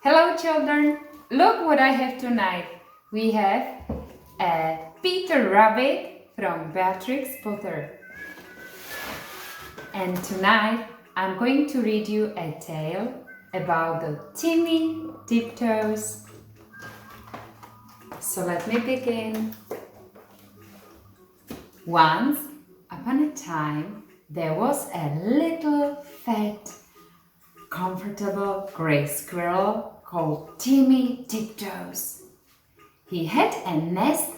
Hello children, look what I have tonight. We have a Peter Rabbit from Beatrix Potter. And tonight I'm going to read you a tale about the Timmy Tiptoes. So let me begin. Once upon a time there was a little fat comfortable gray squirrel called Timmy Tiptoes. He had a nest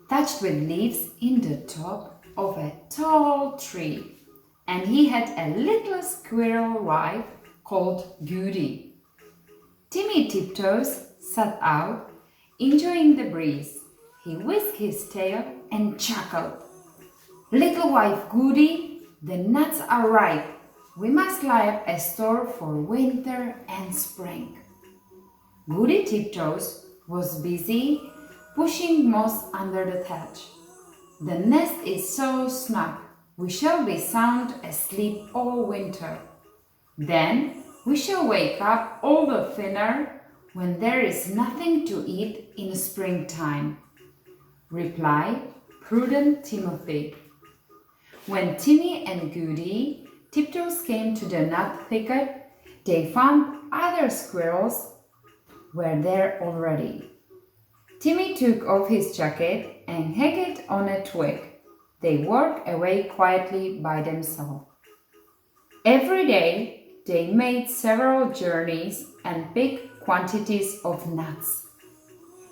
thatched with leaves in the top of a tall tree, and he had a little squirrel wife called Goody. Timmy Tiptoes sat out, enjoying the breeze. He whisked his tail and chuckled. "Little wife Goody, the nuts are ripe. We must lie up a store for winter and spring." Goody Tiptoes was busy pushing moss under the thatch. "The nest is so snug, we shall be sound asleep all winter. Then we shall wake up all the thinner when there is nothing to eat in springtime," replied prudent Timothy. When Timmy and Goody Tiptoes came to the nut thicket, they found other squirrels were there already. Timmy took off his jacket and hung it on a twig. They walked away quietly by themselves. Every day they made several journeys and picked quantities of nuts.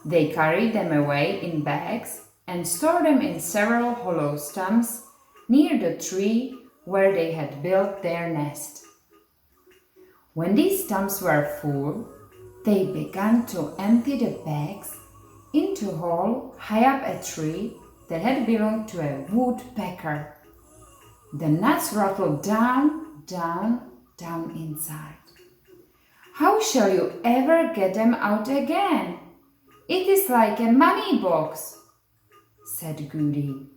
They carried them away in bags and stored them in several hollow stumps near the tree where they had built their nest. When these stumps were full, they began to empty the bags into a hole high up a tree that had belonged to a woodpecker. The nuts rattled down, down, down inside. "How shall you ever get them out again? It is like a money box," said Goody.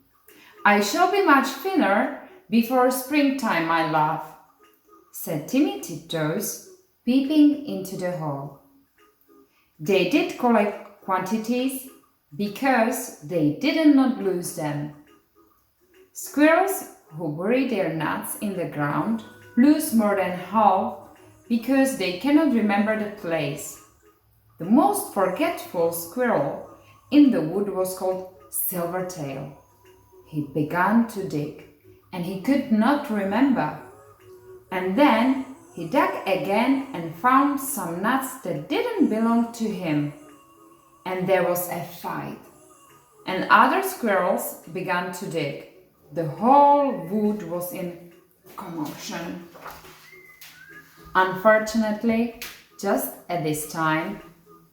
"I shall be much thinner before springtime, my love," said Timmy Tiptoes, peeping into the hole. They did collect quantities because they did not lose them. Squirrels who bury their nuts in the ground lose more than half because they cannot remember the place. The most forgetful squirrel in the wood was called Silvertail. He began to dig, and he could not remember. And then he dug again and found some nuts that didn't belong to him. And there was a fight. And other squirrels began to dig. The whole wood was in commotion. Unfortunately, just at this time,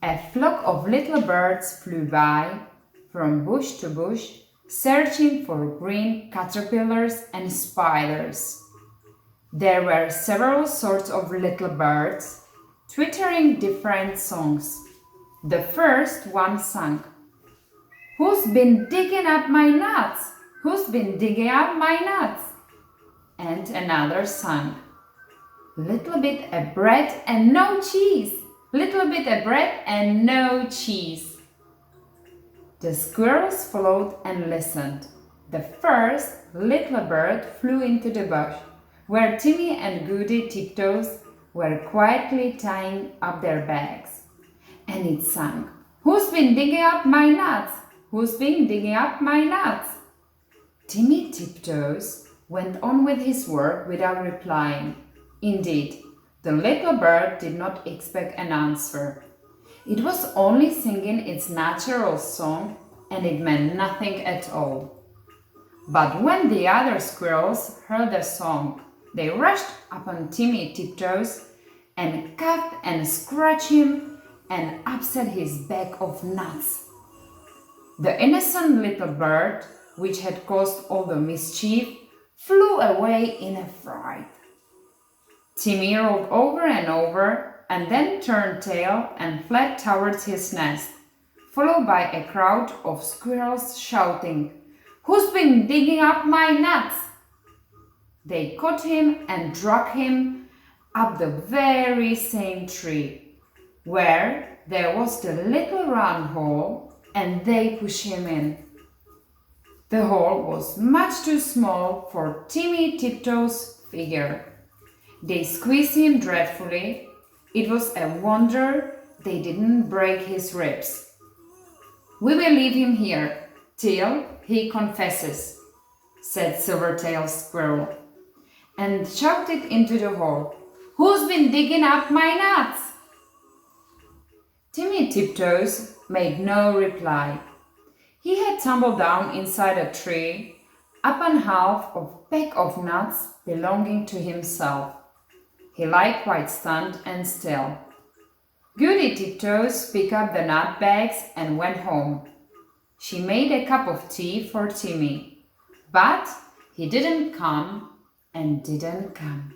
a flock of little birds flew by from bush to bush, searching for green caterpillars and spiders. There were several sorts of little birds, twittering different songs. The first one sang, "Who's been digging up my nuts? Who's been digging up my nuts?" And another sang, "Little bit of bread and no cheese. Little bit of bread and no cheese." The squirrels followed and listened. The first little bird flew into the bush where Timmy and Goody Tiptoes were quietly tying up their bags. And it sang, "Who's been digging up my nuts? Who's been digging up my nuts?" Timmy Tiptoes went on with his work without replying. Indeed, the little bird did not expect an answer. It was only singing its natural song, and it meant nothing at all. But when the other squirrels heard the song, they rushed upon Timmy Tiptoes and cuffed and scratched him and upset his bag of nuts. The innocent little bird, which had caused all the mischief, flew away in a fright. Timmy rolled over and over and then turned tail and fled towards his nest, followed by a crowd of squirrels shouting, "Who's been digging up my nuts?" They caught him and dragged him up the very same tree. where there was the little round hole, and they pushed him in. The hole was much too small for Timmy Tiptoes' figure. They squeezed him dreadfully. It was a wonder they didn't break his ribs. "We will leave him here till he confesses," said Silvertail Squirrel, and shouted into the hole, "Who's been digging up my nuts?" Timmy Tiptoes made no reply. He had tumbled down inside a tree, upon half a bag of nuts belonging to himself. He lay quite stunned and still. Goody Tiptoes picked up the nut bags and went home. She made a cup of tea for Timmy, but he didn't come and didn't come.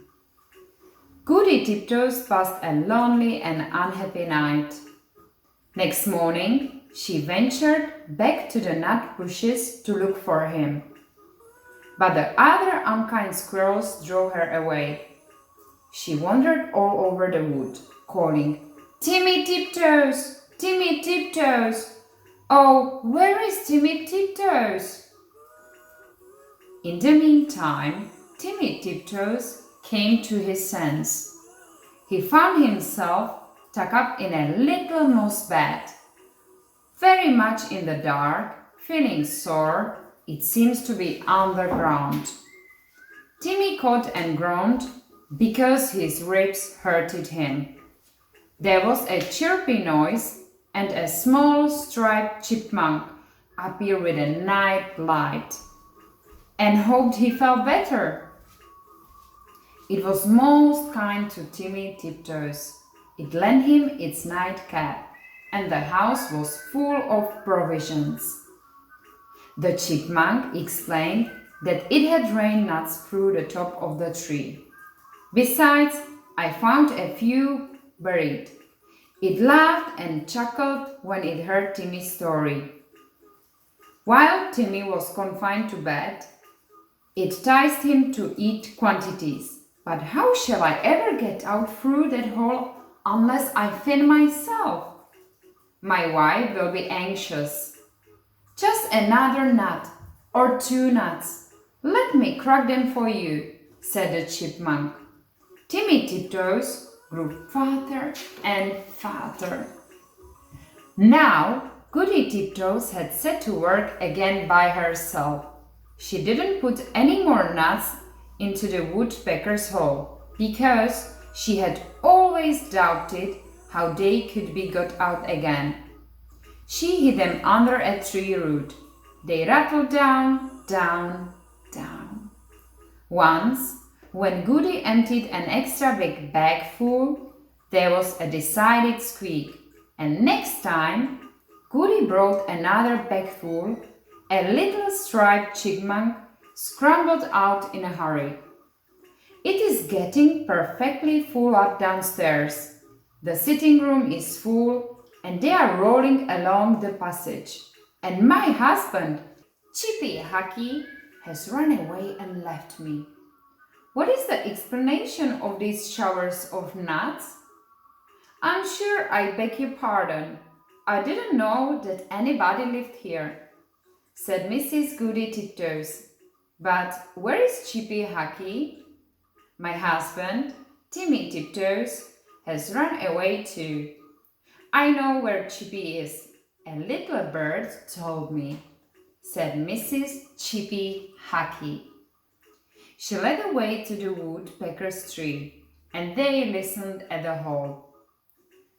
Goody Tiptoes passed a lonely and unhappy night. Next morning, she ventured back to the nut bushes to look for him. But the other unkind squirrels drove her away. She wandered all over the wood, calling, "Timmy Tiptoes! Timmy Tiptoes! Oh, where is Timmy Tiptoes?" In the meantime, Timmy Tiptoes came to his senses. He found himself tucked up in a little moss bed, very much in the dark, feeling sore. It seems to be underground. Timmy caught and groaned because his ribs hurted him. There was a chirpy noise, and a small striped chipmunk appeared with a night light, and hoped he felt better. It was most kind to Timmy Tiptoes. It lent him its nightcap, and the house was full of provisions. The chipmunk explained that it had rained nuts through the top of the tree. "Besides, I found a few buried." It laughed and chuckled when it heard Timmy's story. While Timmy was confined to bed, it enticed him to eat quantities. "But how shall I ever get out through that hole unless I fin myself? My wife will be anxious." "Just another nut or 2 nuts. Let me crack them for you," said the chipmunk. Timmy Tiptoes grew fatter and fatter. Now Goody Tiptoes had set to work again by herself. She didn't put any more nuts into the woodpecker's hole because she had always doubted how they could be got out again. She hid them under a tree root. They rattled down, down, down. Once, when Goody emptied an extra big bag full, there was a decided squeak, and next time Goody brought another bag full, a little striped chipmunk scrambled out in a hurry. "It is getting perfectly full up downstairs. The sitting room is full, and they are rolling along the passage. And my husband, Chippy Hockey, has run away and left me. What is the explanation of these showers of nuts? I'm sure I beg your pardon. I didn't know that anybody lived here," said Mrs. Goody Tiptoes. "But where is Chippy Hockey? My husband, Timmy Tiptoes, has run away too. I know where Chippy is. A little bird told me," said Mrs. Chippy Hockey. She led the way to the woodpecker's tree, and they listened at the hole.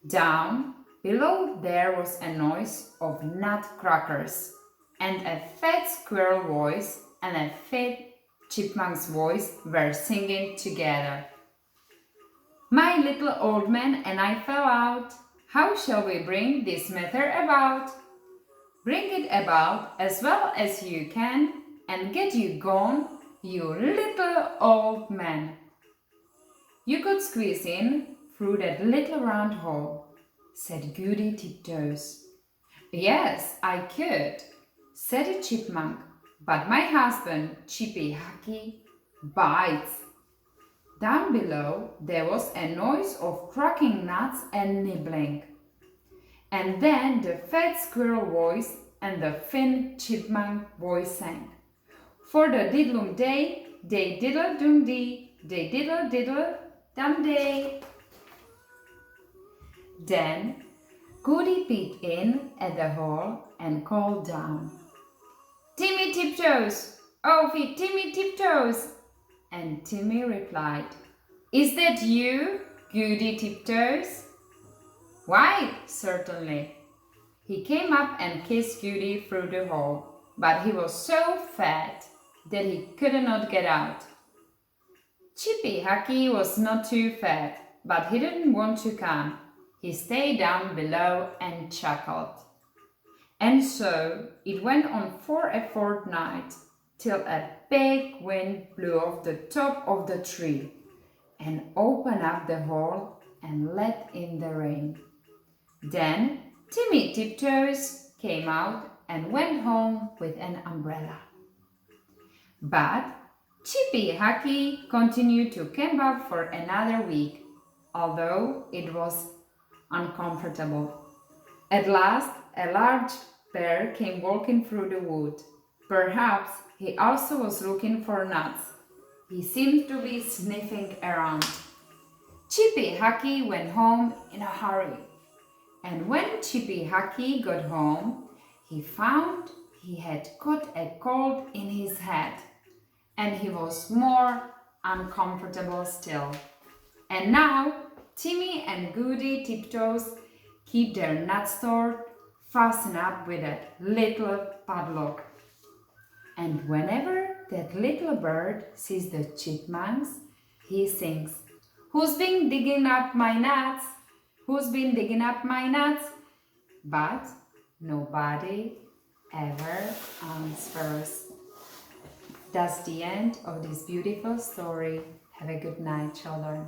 Down below there was a noise of nutcrackers, and a fat squirrel voice and a fat chipmunk's voice were singing together. "My little old man and I fell out. How shall we bring this matter about? Bring it about as well as you can, and get you gone, you little old man." "You could squeeze in through that little round hole," said Goody Tiptoes. "Yes, I could," said the chipmunk, "but my husband, Chippy Hockey, bites." Down below there was a noise of cracking nuts and nibbling. And then the fat squirrel voice and the thin chipmunk voice sang. For the diddlum day, day diddle dum dee, day diddle diddle dum day. Then Goody peeked in at the hole and called down, Timmy Tiptoes! Oh, Timmy Tiptoes! And Timmy replied, Is that you, Goody Tiptoes? Why, certainly. He came up and kissed Goody through the hole, but he was so fat that he could not get out. Chippy Hockey was not too fat, but he didn't want to come. He stayed down below and chuckled. And so it went on for a fortnight, till a big wind blew off the top of the tree and opened up the hole and let in the rain. Then Timmy Tiptoes came out and went home with an umbrella. But Chippy Hockey continued to camp out for another week, although it was uncomfortable. At last, a large bear came walking through the wood. Perhaps he also was looking for nuts. He seemed to be sniffing around. Chippy Hockey went home in a hurry. And when Chippy Hockey got home, he found he had caught a cold in his head, and he was more uncomfortable still. And now Timmy and Goody Tiptoes keep their nut store fastened up with a little padlock. And whenever that little bird sees the chipmunks, he sings, Who's been digging up my nuts? Who's been digging up my nuts? But nobody ever answers. That's the end of this beautiful story. Have a good night, children.